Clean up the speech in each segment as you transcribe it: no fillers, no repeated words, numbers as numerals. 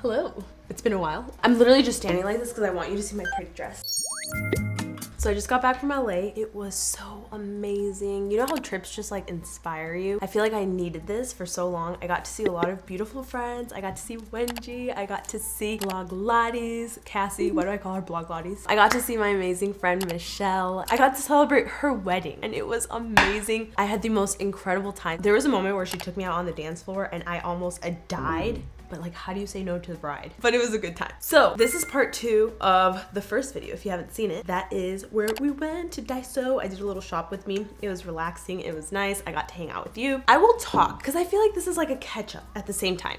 Hello. It's been a while. I'm literally just standing like this because I want you to see my pretty dress. So I just got back from LA. It was so amazing. You know how trips just like inspire you? I feel like I needed this for so long. I got to see a lot of beautiful friends. I got to see Wenji. I got to see Bloglotties. Cassie, why do I call her Bloglotties? I got to see my amazing friend Michelle. I got to celebrate her wedding and it was amazing. I had the most incredible time. There was a moment where she took me out on the dance floor and I almost died. But like, how do you say no to the bride? But it was a good time. So this is part 2 of the first video. If you haven't seen it, that is where we went to Daiso. I did a little shop with me. It was relaxing. It was nice. I got to hang out with you. I will talk because I feel like this is like a catch up at the same time.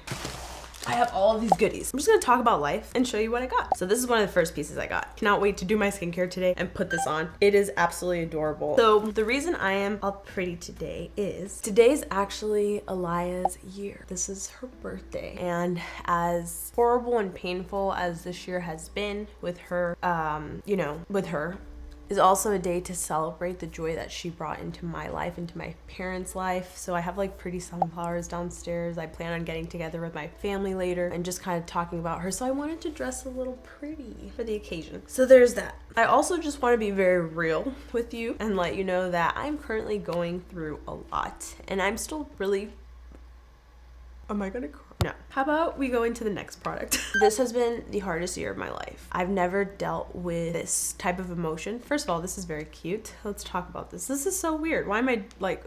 I have all of these goodies. I'm just gonna talk about life and show you what I got. So this is one of the first pieces I got. Cannot wait to do my skincare today and put this on. It is absolutely adorable. So the reason I am all pretty today is today's actually Eliya's year. This is her birthday. And as horrible and painful as this year has been with her, is also a day to celebrate the joy that she brought into my life, into my parents' life. So I have like pretty sunflowers downstairs. I plan on getting together with my family later and just kind of talking about her. So I wanted to dress a little pretty for the occasion. So there's that. I also just want to be very real with you and let you know that I'm currently going through a lot and I'm still really... Am I gonna cry? No. How about we go into the next product? This has been the hardest year of my life. I've never dealt with this type of emotion. First of all, this is very cute. Let's talk about this. This is so weird. Why am I like...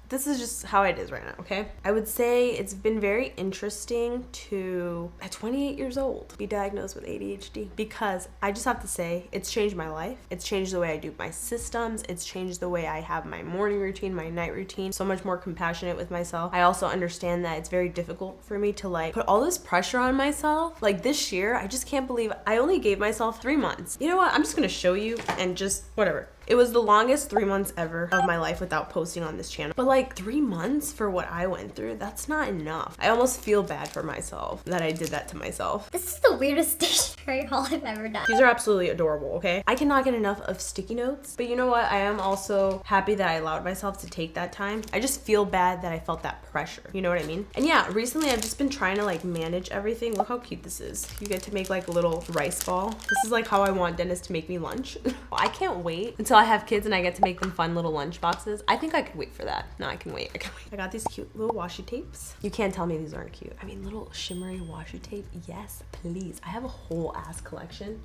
This is just how it is right now, okay? I would say it's been very interesting to, at 28 years old, be diagnosed with ADHD because I just have to say it's changed my life. It's changed the way I do my systems. It's changed the way I have my morning routine, my night routine, so much more compassionate with myself. I also understand that it's very difficult for me to like put all this pressure on myself. Like this year, I just can't believe I only gave myself 3 months. You know what? I'm just gonna show you and just whatever. It was the longest 3 months ever of my life without posting on this channel. But like 3 months for what I went through, that's not enough. I almost feel bad for myself that I did that to myself. This is the weirdest stationery haul I've ever done. These are absolutely adorable, okay? I cannot get enough of sticky notes, but you know what? I am also happy that I allowed myself to take that time. I just feel bad that I felt that pressure. You know what I mean? And yeah, recently I've just been trying to like manage everything. Look how cute this is. You get to make like a little rice ball. This is like how I want Dennis to make me lunch. I can't wait until I have kids and I get to make them fun little lunch boxes. I think I could wait for that. No, I can wait. I can wait. I got these cute little washi tapes. You can't tell me these aren't cute. I mean, little shimmery washi tape. Yes, please. I have a whole ass collection.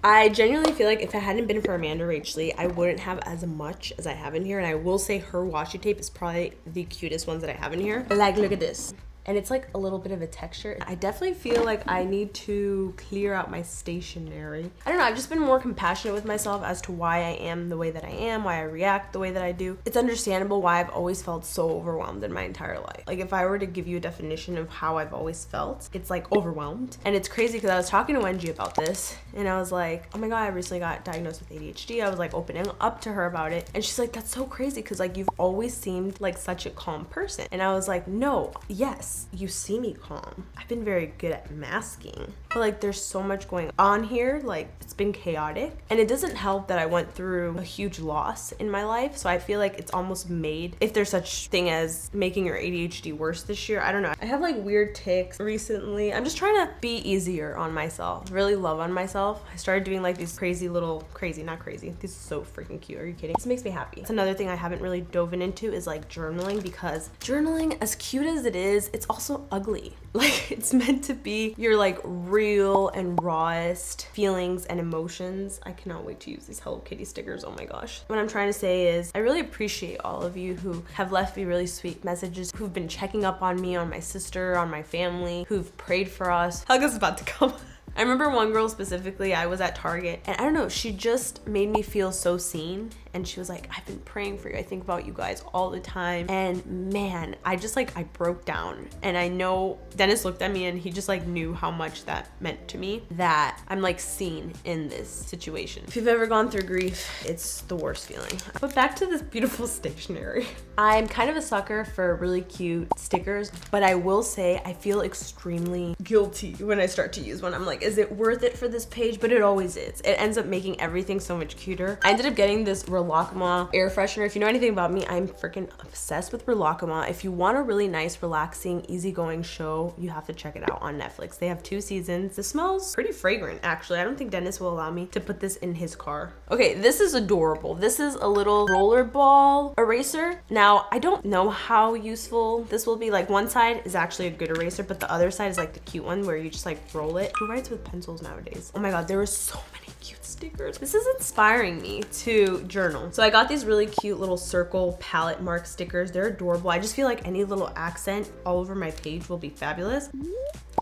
I genuinely feel like if it hadn't been for Amanda Rachley, I wouldn't have as much as I have in here. And I will say her washi tape is probably the cutest ones that I have in here. Like, look at this. And it's like a little bit of a texture. I definitely feel like I need to clear out my stationery. I don't know, I've just been more compassionate with myself as to why I am the way that I am, why I react the way that I do. It's understandable why I've always felt so overwhelmed in my entire life. Like if I were to give you a definition of how I've always felt, it's like overwhelmed. And it's crazy because I was talking to Wenji about this and I was like, oh my God, I recently got diagnosed with ADHD. I was like opening up to her about it. And she's like, that's so crazy because like you've always seemed like such a calm person. And I was like, no, yes. You see me calm. I've been very good at masking, but like there's so much going on here. Like it's been chaotic and it doesn't help that I went through a huge loss in my life. So I feel like it's almost made, if there's such thing as making your ADHD worse this year, I don't know. I have like weird tics recently. I'm just trying to be easier on myself, really love on myself. I started doing like these crazy little, not crazy. This is so freaking cute. Are you kidding? This makes me happy. It's another thing I haven't really dove into is like journaling because journaling, as cute as it is, it's also ugly. Like it's meant to be your like real and rawest feelings and emotions. I cannot wait to use these Hello Kitty stickers. Oh my gosh. What I'm trying to say is I really appreciate all of you who have left me really sweet messages, who've been checking up on me, on my sister, on my family, who've prayed for us. Hugga's about to come. I remember one girl specifically, I was at Target and I don't know, she just made me feel so seen. And she was like, I've been praying for you. I think about you guys all the time. And man, I just like, I broke down. And I know Dennis looked at me and he just like knew how much that meant to me, that I'm like seen in this situation. If you've ever gone through grief, it's the worst feeling. But back to this beautiful stationery. I'm kind of a sucker for really cute stickers, but I will say I feel extremely guilty when I start to use one. I'm like, is it worth it for this page? But it always is. It ends up making everything so much cuter. I ended up getting this Rilakkuma air freshener. If you know anything about me, I'm freaking obsessed with Rilakkuma. If you want a really nice, relaxing, easygoing show, you have to check it out on Netflix. They have 2 seasons. This smells pretty fragrant, actually. I don't think Dennis will allow me to put this in his car. Okay, this is adorable. This is a little rollerball eraser. Now, I don't know how useful this will be. Like, one side is actually a good eraser, but the other side is like the cute one where you just like roll it. Who writes with pencils nowadays? Oh my God, there were so many cute stickers. This is inspiring me to journal. So I got these really cute little circle palette mark stickers. They're adorable. I just feel like any little accent all over my page will be fabulous.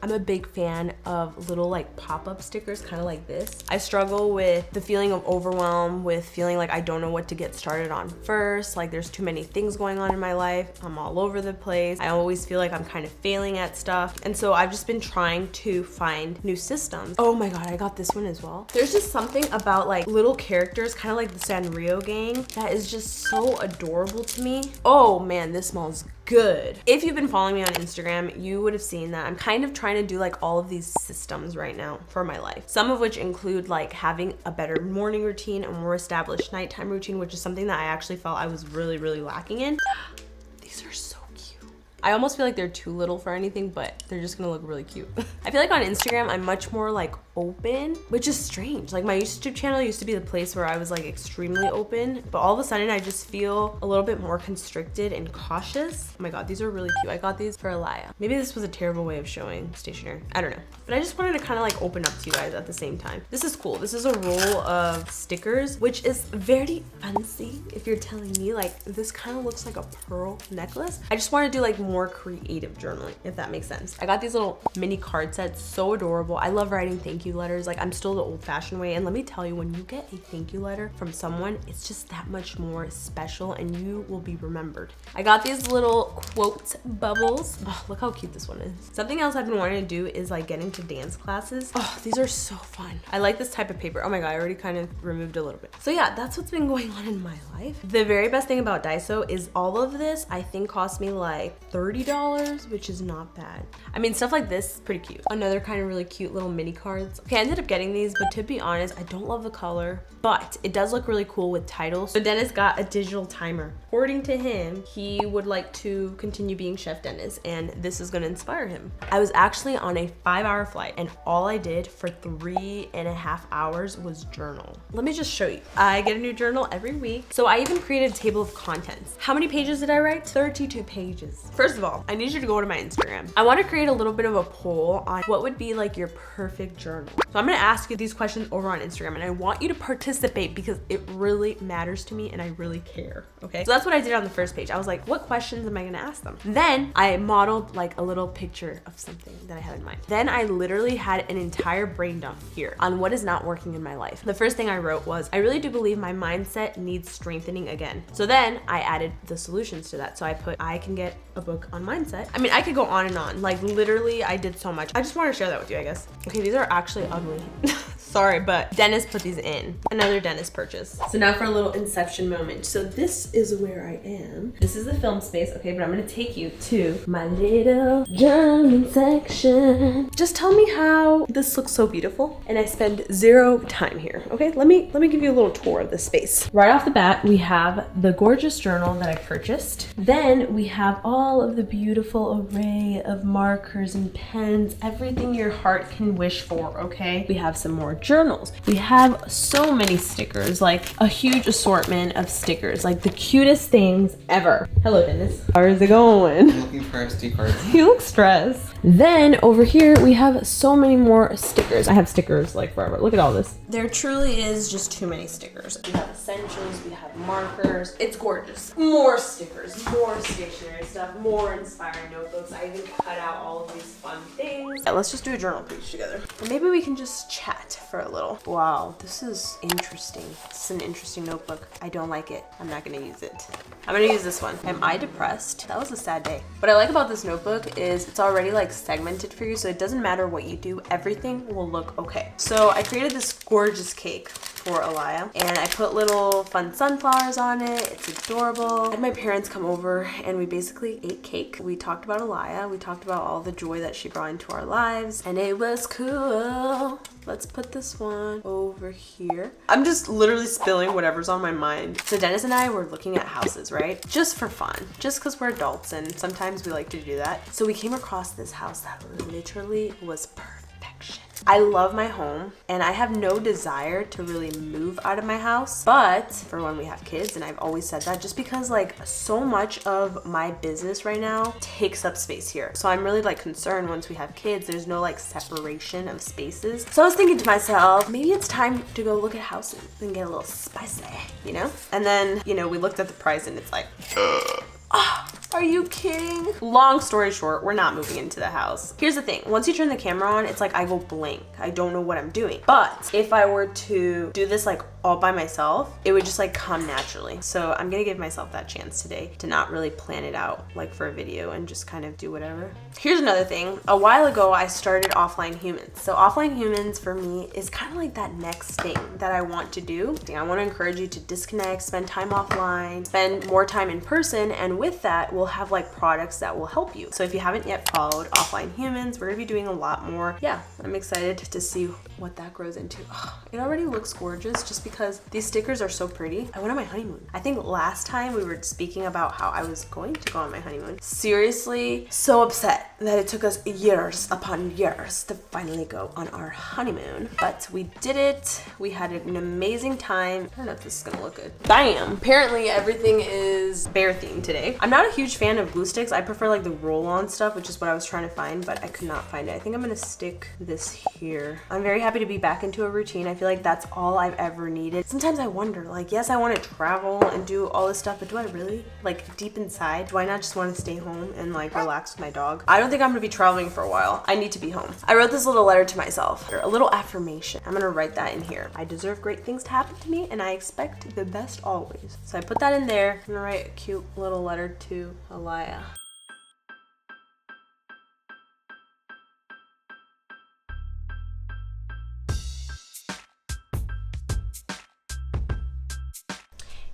I'm a big fan of little like pop-up stickers, kind of like this. I struggle with the feeling of overwhelm, with feeling like I don't know what to get started on first. Like there's too many things going on in my life. I'm all over the place. I always feel like I'm kind of failing at stuff. And so I've just been trying to find new systems. Oh my God, I got this one as well. There's just something about like little characters, kind of like the Sanrio gang, that is just so adorable to me. Oh man, this smells good. If you've been following me on Instagram, you would have seen that I'm kind of trying to do like all of these systems right now for my life. Some of which include like having a better morning routine, a more established nighttime routine, which is something that I actually felt I was really lacking in. These are so cute. I almost feel like they're too little for anything, but they're just gonna look really cute. I feel like on Instagram, I'm much more like open, which is strange. Like my YouTube channel used to be the place where I was like extremely open, but all of a sudden I just feel a little bit more constricted and cautious. Oh my God, these are really cute. I got these for Eliya. Maybe this was a terrible way of showing stationery. I don't know. But I just wanted to kind of like open up to you guys at the same time. This is cool. This is a roll of stickers, which is very fancy. If you're telling me, like this kind of looks like a pearl necklace. I just want to do like more creative journaling, if that makes sense. I got these little mini card sets, so adorable. I love writing thank you letters. Like I'm still the old fashioned way. And let me tell you, when you get a thank you letter from someone, it's just that much more special and you will be remembered. I got these little quote bubbles. Oh, look how cute this one is. Something else I've been wanting to do is like get into dance classes. Oh, these are so fun. I like this type of paper. Oh my God, I already kind of removed a little bit. So yeah, that's what's been going on in my life. The very best thing about Daiso is all of this, I think cost me like $30, which is not bad. I mean, stuff like this is pretty cute. Another kind of really cute little mini cards. Okay, I ended up getting these, but to be honest, I don't love the color, but it does look really cool with titles. So Dennis got a digital timer. According to him, he would like to continue being Chef Dennis, and this is gonna inspire him. I was actually on a 5-hour flight, and all I did for 3.5 hours was journal. Let me just show you. I get a new journal every week. So I even created a table of contents. How many pages did I write? 32 pages. First of all, I need you to go to my Instagram. I want to create a little bit of a poll on what would be like your perfect journal. So I'm gonna ask you these questions over on Instagram, and I want you to participate because it really matters to me and I really care, okay? So that's what I did on the first page. I was like, what questions am I gonna ask them? Then I modeled like a little picture of something that I had in mind. Then I literally had an entire brain dump here on what is not working in my life. The first thing I wrote was, I really do believe my mindset needs strengthening again. So then I added the solutions to that. So I put, I can get a book on mindset. I mean, I could go on and on. Like literally, I did so much. I just want to share that with you, I guess. Okay, these are actually ugly. Sorry, but Dennis put these in. Another Dennis purchase. So now for a little inception moment. So this is where I am. This is the film space, okay, but I'm gonna take you to my little journaling section. Just tell me how this looks so beautiful and I spend 0 time here, okay? Let me give you a little tour of this space. Right off the bat, we have the gorgeous journal that I purchased. Then we have all of the beautiful array of markers and pens, everything your heart can wish for, okay? We have some more journals. We have so many stickers, like a huge assortment of stickers, like the cutest things ever. Hello, Dennis. How is it going? I'm looking for SD cards. You look stressed. Then over here, we have so many more stickers. I have stickers like forever. Look at all this. There truly is just too many stickers. We have essentials, we have markers. It's gorgeous. More stickers, more stationery stuff, more inspiring notebooks. I even cut out all of these fun things. Yeah, let's just do a journal page together. And maybe we can just chat for a little. Wow, this is interesting. This is an interesting notebook. I don't like it. I'm not gonna use it. I'm gonna use this one. Am I depressed? That was a sad day. But I like about this notebook is it's already like segmented for you, so it doesn't matter what you do, everything will look okay. So I created this gorgeous cake for Eliya, and I put little fun sunflowers on it. It's adorable. I had my parents come over and we basically ate cake. We talked about Eliya. We talked about all the joy that she brought into our lives, and it was cool. Let's put this one over here. I'm just literally spilling whatever's on my mind. So Dennis and I were looking at houses, right? Just for fun, just because we're adults and sometimes we like to do that. So we came across this house that literally was perfection. I love my home and I have no desire to really move out of my house, but for when we have kids, and I've always said that, just because like so much of my business right now takes up space here. So I'm really like concerned once we have kids, there's no like separation of spaces. So I was thinking to myself, maybe it's time to go look at houses and get a little spicy, you know? And then, you know, we looked at the price and it's like, are you kidding? Long story short, we're not moving into the house. Here's the thing. Once you turn the camera on, it's like I go blank. I don't know what I'm doing. But if I were to do this like all by myself, it would just like come naturally. So I'm gonna give myself that chance today to not really plan it out like for a video and just kind of do whatever. Here's another thing. A while ago, I started Offline Humans. So Offline Humans for me is kind of like that next thing that I want to do. I want to encourage you to disconnect, spend time offline, spend more time in person, and with that, we'll have like products that will help you. So if you haven't yet followed Offline Humans, we're gonna be doing a lot more. Yeah, I'm excited to see what that grows into. Oh, it already looks gorgeous just because these stickers are so pretty. I went on my honeymoon. I think last time we were speaking about how I was going to go on my honeymoon. Seriously, so upset that it took us years upon years to finally go on our honeymoon, but we did it. We had an amazing time. I don't know if this is gonna look good. Bam! Apparently everything is bear themed today. I'm not a huge fan of glue sticks. I prefer like the roll-on stuff, which is what I was trying to find, but I could not find it. I think I'm gonna stick this here. I'm very happy to be back into a routine. I feel like that's all I've ever needed. Sometimes I wonder, like, yes, I want to travel and do all this stuff, but do I really? Like, deep inside, do I not just want to stay home and like relax with my dog? I don't think I'm gonna be traveling for a while. I need to be home. I wrote this little letter to myself, a little affirmation. I'm gonna write that in here. I deserve great things to happen to me and I expect the best always. So I put that in there. I'm gonna write a cute little letter to Eliya.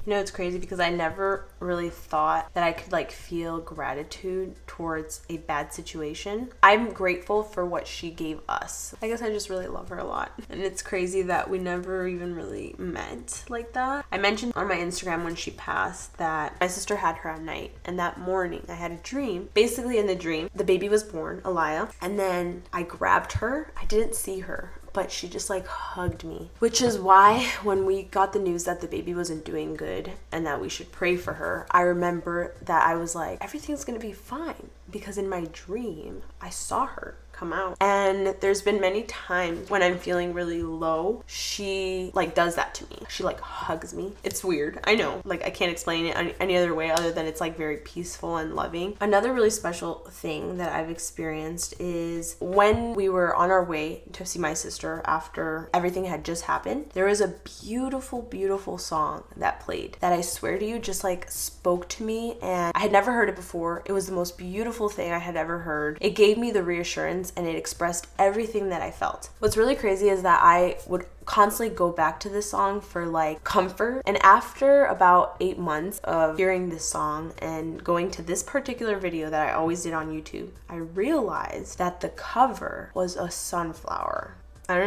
You know, it's crazy because I never really thought that I could like feel gratitude towards a bad situation. I'm grateful for what she gave us. I guess I just really love her a lot. And it's crazy that we never even really met like that. I mentioned on my Instagram when she passed that my sister had her at night, and that morning I had a dream. Basically in the dream, the baby was born, Eliya, and then I grabbed her. I didn't see her, but she just like hugged me, which is why when we got the news that the baby wasn't doing good and that we should pray for her, I remember that I was like, everything's gonna be fine, because in my dream I saw her come out. And there's been many times when I'm feeling really low, she like does that to me. She like hugs me. It's weird, I know, like I can't explain it any other way other than it's like very peaceful and loving. Another really special thing that I've experienced is when we were on our way to see my sister after everything had just happened, there was a beautiful song that played that I swear to you just like spoke to me, and I had never heard it before. It was the most beautiful thing I had ever heard. It gave me the reassurance and it expressed everything that I felt. What's really crazy is that I would constantly go back to this song for like comfort, and after about 8 months of hearing this song and going to this particular video that I always did on YouTube, I realized that the cover was a sunflower. I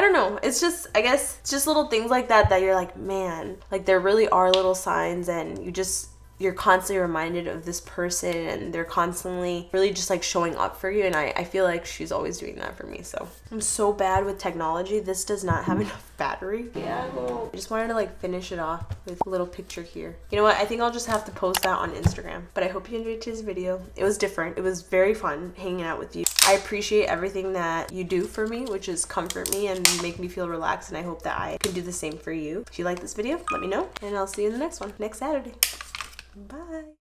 don't know. It's just, I guess, it's just little things like that that you're like, man, like there really are little signs, and you're constantly reminded of this person, and they're constantly really just like showing up for you. And I feel like she's always doing that for me. So I'm so bad with technology. This does not have enough battery. Yeah, I just wanted to like finish it off with a little picture here. You know what? I think I'll just have to post that on Instagram. But I hope you enjoyed today's video. It was different. It was very fun hanging out with you. I appreciate everything that you do for me, which is comfort me and make me feel relaxed. And I hope that I can do the same for you. If you like this video, let me know. And I'll see you in the next one, next Saturday. Bye.